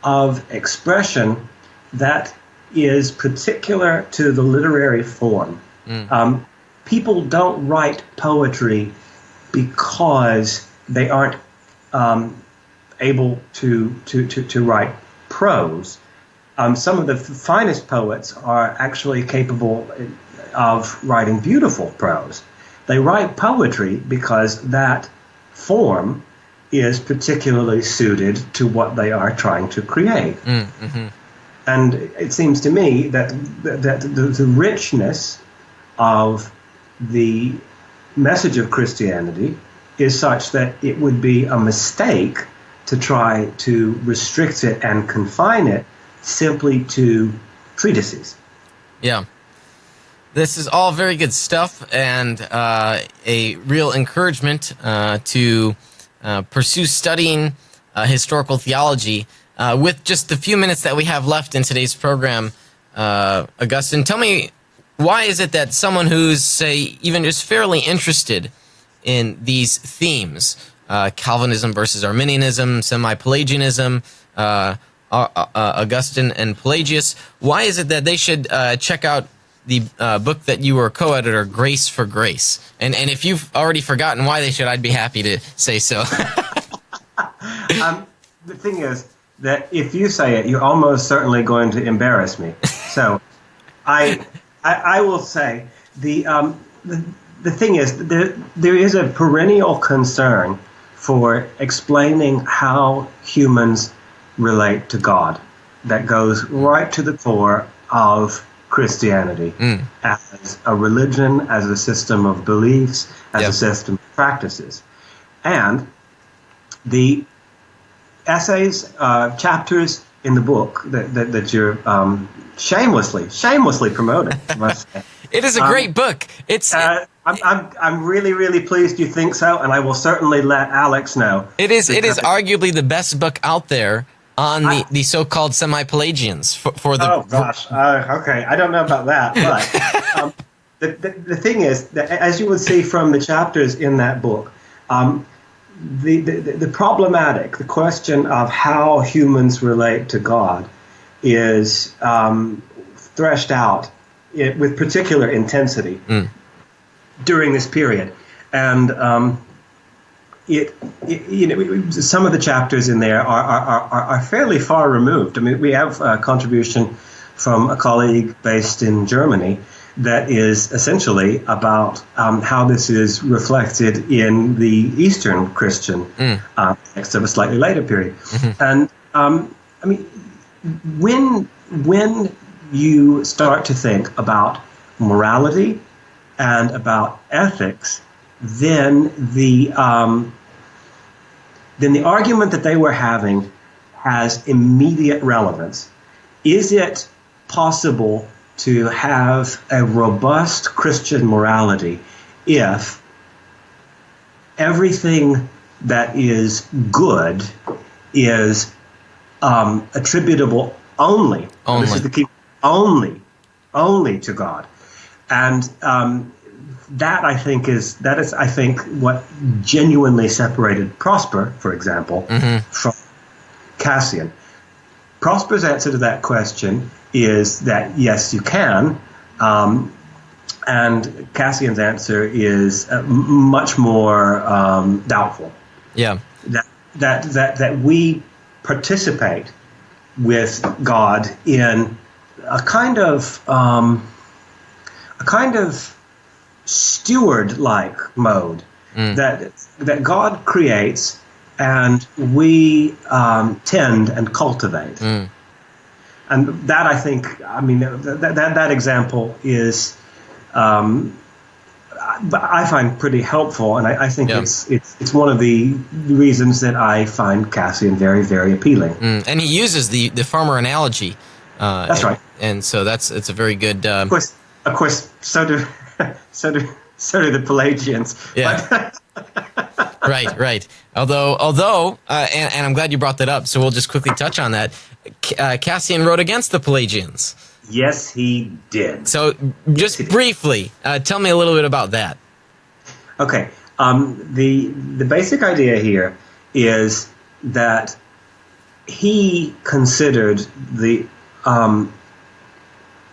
of expression that is particular to the literary form. People don't write poetry because they aren't able to write prose. Some of the finest poets are actually capable of writing beautiful prose. They write poetry because that form is particularly suited to what they are trying to create. And it seems to me that the richness of the message of Christianity is such that it would be a mistake to try to restrict it and confine it simply to treatises. Yeah. This is all very good stuff, and a real encouragement to pursue studying historical theology. With just the few minutes that we have left in today's program, Augustine, tell me, why is it that someone who's, say, even just fairly interested in these themes, Calvinism versus Arminianism, semi-Pelagianism, Augustine and Pelagius, why is it that they should check out the book that you were co-editor, Grace for Grace? And if you've already forgotten why they should, I'd be happy to say so. The thing is that if you say it, you're almost certainly going to embarrass me. So I will say the thing is there is a perennial concern for explaining how humans relate to God that goes right to the core of Christianity as a religion, as a system of beliefs, as a system of practices. And the essays, chapters in the book that you're shamelessly promoting, I must say. It is a great book. I'm really, really pleased you think so, and I will certainly let Alex know. It is arguably the best book out there on the so-called semi-Pelagians for the. Oh gosh, okay, I don't know about that, but the thing is that, as you would see from the chapters in that book, the problematic, the question of how humans relate to God, is threshed out with particular intensity during this period, and some of the chapters in there are fairly far removed. I mean, we have a contribution from a colleague based in Germany that is essentially about how this is reflected in the Eastern Christian text of a slightly later period. And I mean, when you start to think about morality and about ethics, then the argument that they were having has immediate relevance. Is it possible to have a robust Christian morality if everything that is good is attributable only. This is the key, only to God, and that I think is what genuinely separated Prosper, for example, from Cassian. Prosper's answer to that question is that yes, you can, and Cassian's answer is much more doubtful. Yeah, that we participate with God in a kind of steward-like mode that God creates and we tend and cultivate. And that, I think, I mean, that example is, I find pretty helpful, and I think it's one of the reasons that I find Cassian very, very appealing. And he uses the farmer analogy. That's right. And so it's a very good. Of course. So do the Pelagians. Yeah. Right. Although, and I'm glad you brought that up. So we'll just quickly touch on that. Cassian wrote against the Pelagians. Yes, he did. So just briefly, tell me a little bit about that. Okay. The basic idea here is that he considered the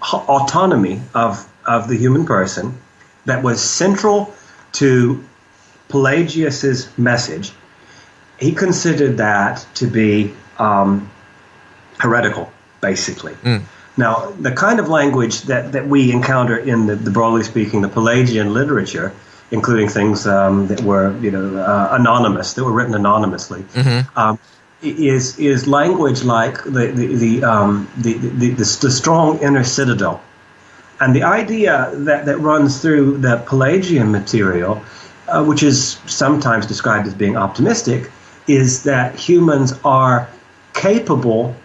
autonomy of the human person that was central to Pelagius's message. He considered that to be heretical, basically. Now, the kind of language that we encounter in the broadly speaking, the Pelagian literature, including things that were, anonymous, that were written anonymously, is language like the strong inner citadel, and the idea that runs through the Pelagian material, which is sometimes described as being optimistic, is that humans are capable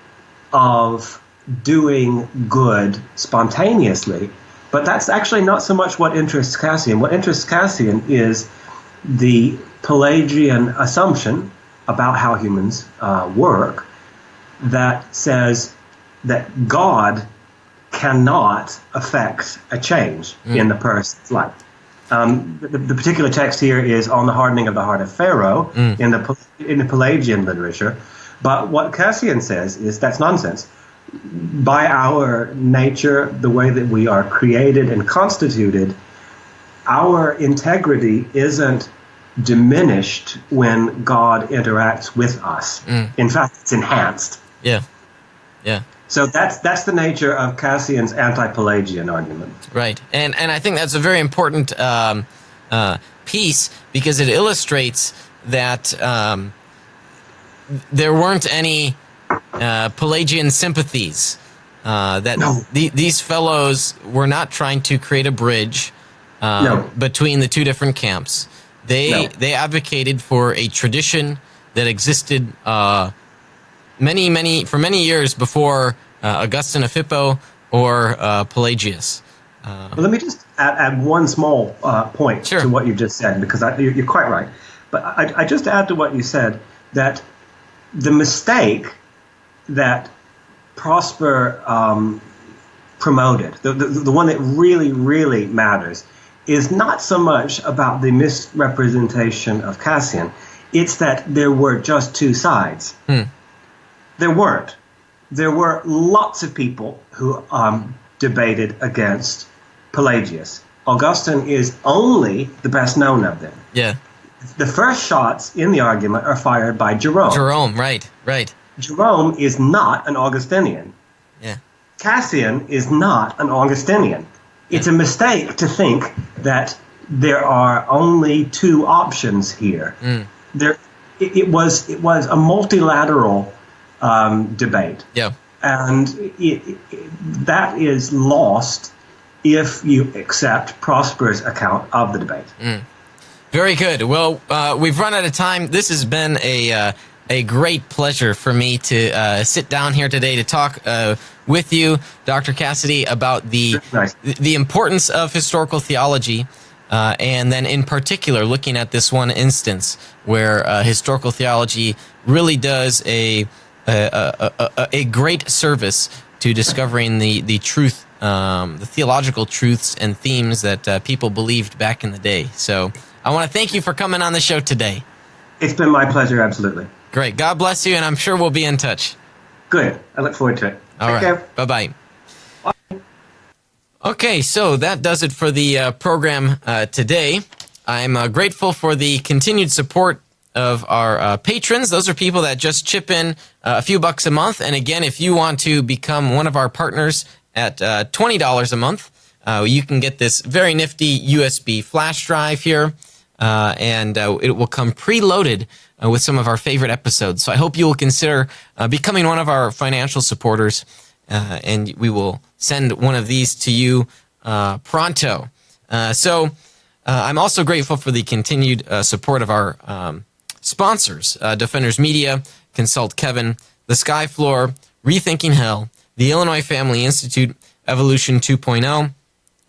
of doing good spontaneously. But that's actually not so much what interests Cassian. What interests Cassian is the Pelagian assumption about how humans work that says that God cannot affect a change in the person's life. The particular text here is on the hardening of the heart of Pharaoh in the Pelagian literature. But what Cassian says is that's nonsense. By our nature, the way that we are created and constituted, our integrity isn't diminished when God interacts with us. In fact, it's enhanced. Yeah. So that's the nature of Cassian's anti-Pelagian argument. Right, and I think that's a very important piece because it illustrates that there weren't any Pelagian sympathies. These fellows were not trying to create a bridge between the two different camps. They advocated for a tradition that existed for many years before Augustine of Hippo or Pelagius. Well, let me just add one small point to what you just said, because you're quite right. But I just add to what you said that the mistake that Prosper promoted, the one that really, really matters, is not so much about the misrepresentation of Cassian. It's that there were just two sides. There weren't. There were lots of people who debated against Pelagius. Augustine is only the best known of them. Yeah. The first shots in the argument are fired by Jerome. Jerome, right. Jerome is not an Augustinian. Yeah. Cassian is not an Augustinian. It's a mistake to think that there are only two options here. It was a multilateral debate. Yeah. And that is lost if you accept Prosper's account of the debate. Very good. Well, we've run out of time. This has been a great pleasure for me to sit down here today to talk with you, Dr. Casiday, about the importance of historical theology, and then in particular looking at this one instance where historical theology really does a great service to discovering the truth, the theological truths and themes that people believed back in the day. So I want to thank you for coming on the show today. It's been my pleasure, absolutely. Great. God bless you, and I'm sure we'll be in touch. Good. I look forward to it. All right. Take care. Bye-bye. Okay, so that does it for the program today. I'm grateful for the continued support of our patrons. Those are people that just chip in a few bucks a month. And again, if you want to become one of our partners at $20 a month, you can get this very nifty USB flash drive here, and it will come preloaded with some of our favorite episodes. So I hope you will consider becoming one of our financial supporters, and we will send one of these to you pronto. So I'm also grateful for the continued support of our sponsors, Defenders Media, Consult Kevin, The Sky Floor, Rethinking Hell, the Illinois Family Institute, Evolution 2.0,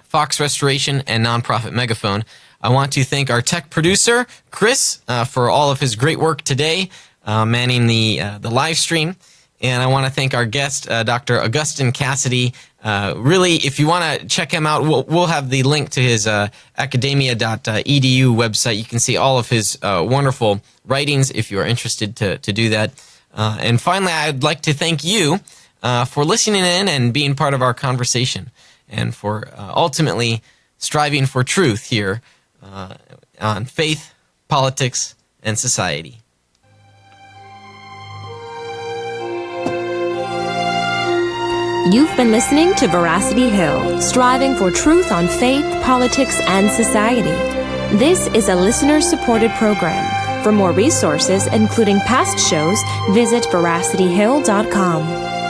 Fox Restoration, and Nonprofit Megaphone. I want to thank our tech producer, Chris, for all of his great work today, manning the live stream. And I want to thank our guest, Dr. Augustine Casiday, Really, if you want to check him out, we'll have the link to his academia.edu website. You can see all of his wonderful writings if you are interested to do that. And finally, I'd like to thank you for listening in and being part of our conversation, and for ultimately striving for truth here on faith, politics, and society. You've been listening to Veracity Hill, striving for truth on faith, politics, and society. This is a listener-supported program. For more resources, including past shows, visit veracityhill.com.